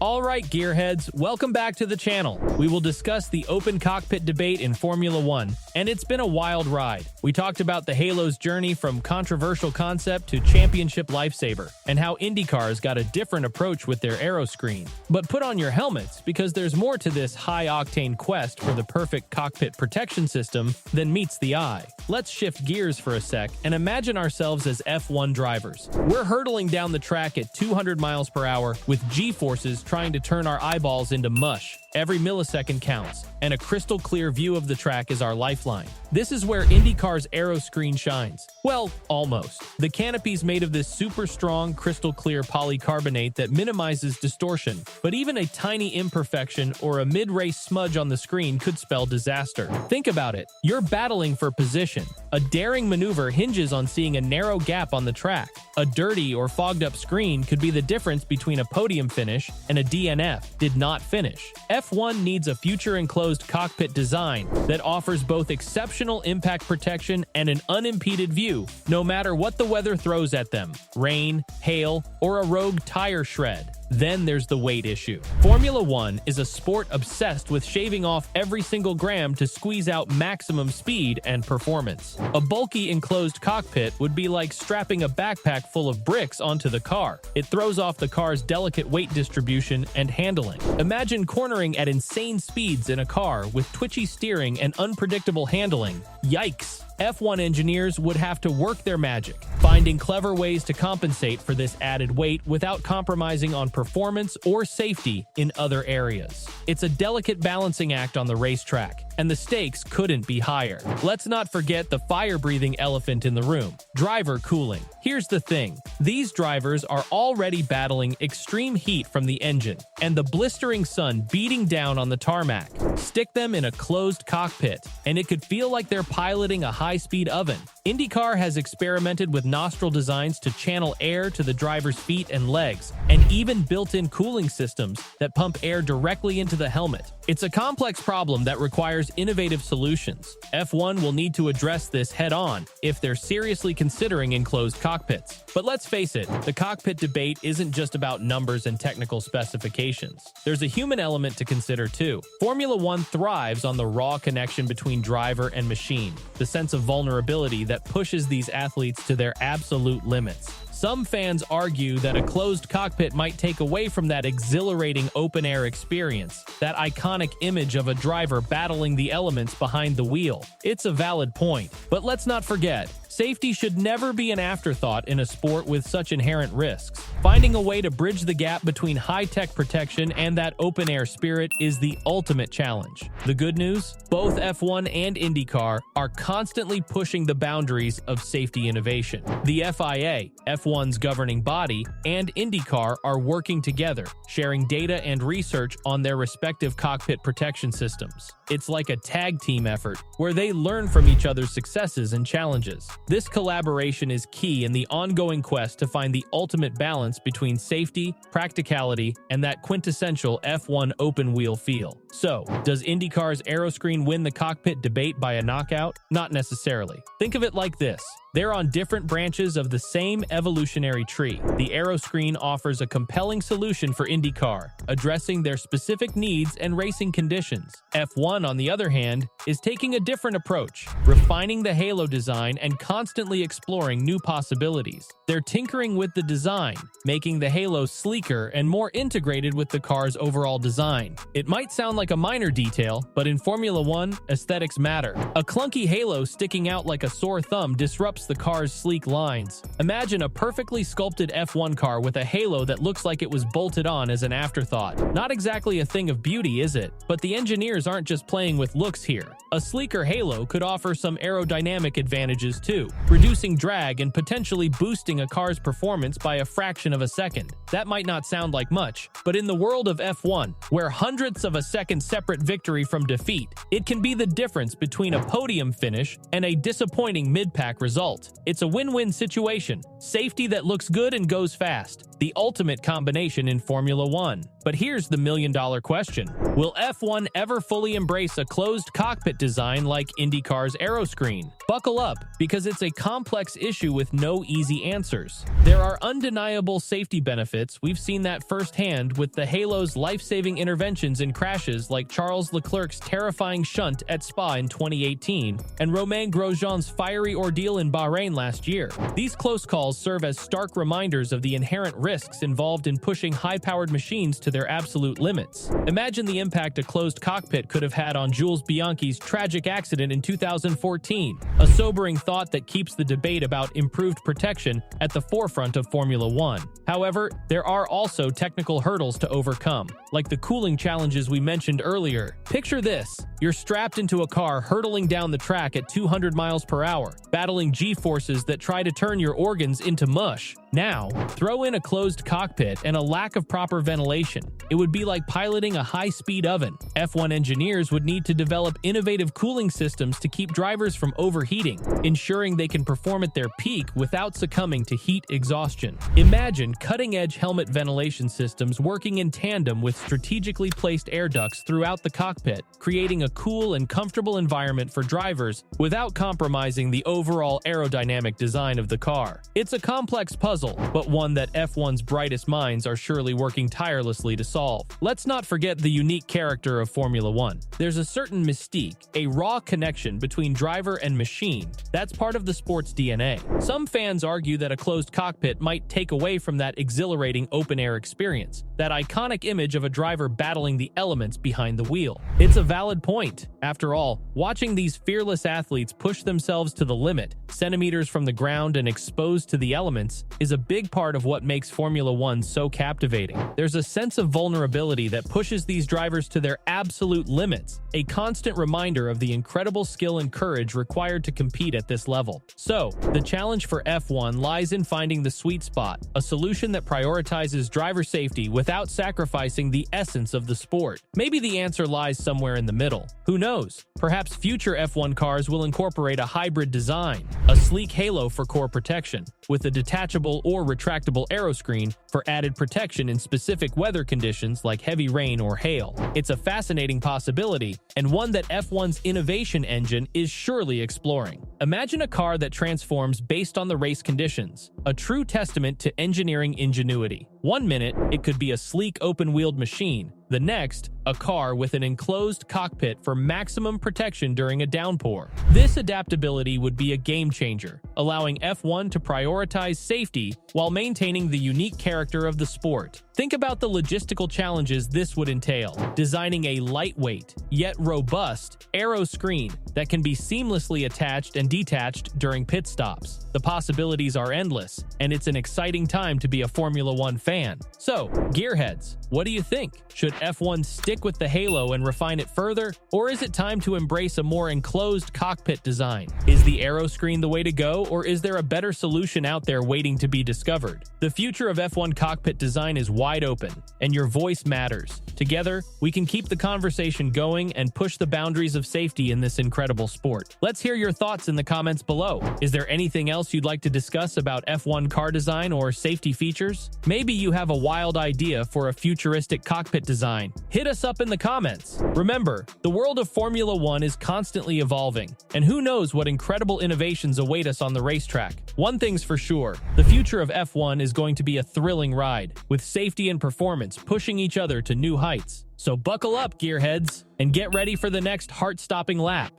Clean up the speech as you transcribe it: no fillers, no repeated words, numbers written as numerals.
Alright gearheads, welcome back to the channel. We will discuss the open cockpit debate in Formula 1, and it's been a wild ride. We talked about the Halo's journey from controversial concept to championship lifesaver, and how IndyCars got a different approach with their aero screen. But put on your helmets, because there's more to this high-octane quest for the perfect cockpit protection system than meets the eye. Let's shift gears for a sec and imagine ourselves as F1 drivers. We're hurtling down the track at 200 miles per hour with G-forces trying to turn our eyeballs into mush. Every millisecond counts, and a crystal clear view of the track is our lifeline. This is where IndyCar's aero screen shines. Well, almost. The canopy's made of this super strong, crystal clear polycarbonate that minimizes distortion, but even a tiny imperfection or a mid-race smudge on the screen could spell disaster. Think about it. You're battling for position. A daring maneuver hinges on seeing a narrow gap on the track. A dirty or fogged up screen could be the difference between a podium finish and a DNF, did not finish. F1 needs a future-enclosed cockpit design that offers both exceptional impact protection and an unimpeded view, no matter what the weather throws at them, rain, hail, or a rogue tire shred. Then there's the weight issue. Formula 1 is a sport obsessed with shaving off every single gram to squeeze out maximum speed and performance. A bulky enclosed cockpit would be like strapping a backpack full of bricks onto the car. It throws off the car's delicate weight distribution and handling. Imagine cornering at insane speeds in a car with twitchy steering and unpredictable handling. Yikes! F1 engineers would have to work their magic, finding clever ways to compensate for this added weight without compromising on performance or safety in other areas. It's a delicate balancing act on the racetrack, and the stakes couldn't be higher. Let's not forget the fire-breathing elephant in the room: driver cooling. Here's the thing. These drivers are already battling extreme heat from the engine and the blistering sun beating down on the tarmac. Stick them in a closed cockpit, and it could feel like they're piloting a high-speed oven. IndyCar has experimented with nostril designs to channel air to the driver's feet and legs, and even built-in cooling systems that pump air directly into the helmet. It's a complex problem that requires innovative solutions. F1 will need to address this head-on if they're seriously considering enclosed cockpits. But let's face it, the cockpit debate isn't just about numbers and technical specifications. There's a human element to consider too. Formula 1 thrives on the raw connection between driver and machine, the sense of vulnerability that pushes these athletes to their absolute limits. Some fans argue that a closed cockpit might take away from that exhilarating open-air experience, that iconic image of a driver battling the elements behind the wheel. It's a valid point, but let's not forget, safety should never be an afterthought in a sport with such inherent risks. Finding a way to bridge the gap between high-tech protection and that open-air spirit is the ultimate challenge. The good news? Both F1 and IndyCar are constantly pushing the boundaries of safety innovation. The FIA, F1's governing body, and IndyCar are working together, sharing data and research on their respective cockpit protection systems. It's like a tag team effort, where they learn from each other's successes and challenges. This collaboration is key in the ongoing quest to find the ultimate balance between safety, practicality, and that quintessential F1 open-wheel feel. So, does IndyCar's aero screen win the cockpit debate by a knockout? Not necessarily. Think of it like this. They're on different branches of the same evolutionary tree. The aero screen offers a compelling solution for IndyCar, addressing their specific needs and racing conditions. F1, on the other hand, is taking a different approach, refining the halo design and constantly exploring new possibilities. They're tinkering with the design, making the halo sleeker and more integrated with the car's overall design. It might sound like a minor detail, but in Formula 1, aesthetics matter. A clunky halo sticking out like a sore thumb disrupts the car's sleek lines. Imagine a perfectly sculpted F1 car with a halo that looks like it was bolted on as an afterthought. Not exactly a thing of beauty, is it? But the engineers aren't just playing with looks here. A sleeker halo could offer some aerodynamic advantages too, reducing drag and potentially boosting a car's performance by a fraction of a second. That might not sound like much, but in the world of F1, where hundredths of a second separate victory from defeat, it can be the difference between a podium finish and a disappointing mid-pack result. It's a win-win situation. Safety that looks good and goes fast. The ultimate combination in Formula 1. But here's the million-dollar question. Will F1 ever fully embrace a closed cockpit design like IndyCar's aero screen? Buckle up, because it's a complex issue with no easy answers. There are undeniable safety benefits. We've seen that firsthand with the Halo's life-saving interventions in crashes like Charles Leclerc's terrifying shunt at Spa in 2018 and Romain Grosjean's fiery ordeal in Bahrain last year. These close calls serve as stark reminders of the inherent risks involved in pushing high-powered machines to their absolute limits. Imagine the impact a closed cockpit could have had on Jules Bianchi's tragic accident in 2014, a sobering thought that keeps the debate about improved protection at the forefront of Formula One. However, there are also technical hurdles to overcome, like the cooling challenges we mentioned earlier. Picture this: you're strapped into a car hurtling down the track at 200 miles per hour, battling G-forces that try to turn your organs into mush. Now, throw in a closed cockpit and a lack of proper ventilation. It would be like piloting a high-speed oven. F1 engineers would need to develop innovative cooling systems to keep drivers from overheating, ensuring they can perform at their peak without succumbing to heat exhaustion. Imagine cutting-edge helmet ventilation systems working in tandem with strategically placed air ducts throughout the cockpit, creating a cool and comfortable environment for drivers without compromising the overall aerodynamic design of the car. It's a complex puzzle, but one that F1's brightest minds are surely working tirelessly to solve. Let's not forget the unique character of Formula One. There's a certain mystique, a raw connection between driver and machine. That's part of the sport's DNA. Some fans argue that a closed cockpit might take away from that exhilarating open-air experience, that iconic image of a driver battling the elements behind the wheel. It's a valid point. After all, watching these fearless athletes push themselves to the limit, centimeters from the ground and exposed to the elements, is a big part of what makes Formula One so captivating. There's a sense of vulnerability that pushes these drivers to their absolute limits, a constant reminder of the incredible skill and courage required to compete at this level. So, the challenge for F1 lies in finding the sweet spot, a solution that prioritizes driver safety without sacrificing the essence of the sport. Maybe the answer lies somewhere in the middle. Who knows? Perhaps future F1 cars will incorporate a hybrid design, a sleek halo for core protection, with a detachable or retractable aeroscreen for added protection in specific weather conditions like heavy rain or hail. It's a fascinating possibility, and one that F1's innovation engine is surely exploring. Imagine a car that transforms based on the race conditions, a true testament to engineering ingenuity. One minute, it could be a sleek open-wheeled machine. The next, a car with an enclosed cockpit for maximum protection during a downpour. This adaptability would be a game changer, allowing F1 to prioritize safety while maintaining the unique character of the sport. Think about the logistical challenges this would entail: designing a lightweight, yet robust, aero screen that can be seamlessly attached and detached during pit stops. The possibilities are endless, and it's an exciting time to be a Formula One fan. So, gearheads, what do you think? Should F1 stick with the halo and refine it further, or is it time to embrace a more enclosed cockpit design? Is the aero screen the way to go, or is there a better solution out there waiting to be discovered? The future of F1 cockpit design is wide open, and your voice matters. Together, we can keep the conversation going and push the boundaries of safety in this incredible sport. Let's hear your thoughts in the comments below. Is there anything else you'd like to discuss about F1 car design or safety features? Maybe you have a wild idea for a futuristic cockpit design. Hit us up in the comments. Remember, the world of Formula One is constantly evolving, and who knows what incredible innovations await us on the racetrack. One thing's for sure, the future of F1 is going to be a thrilling ride, with safety and performance pushing each other to new heights. So buckle up, gearheads, and get ready for the next heart-stopping lap.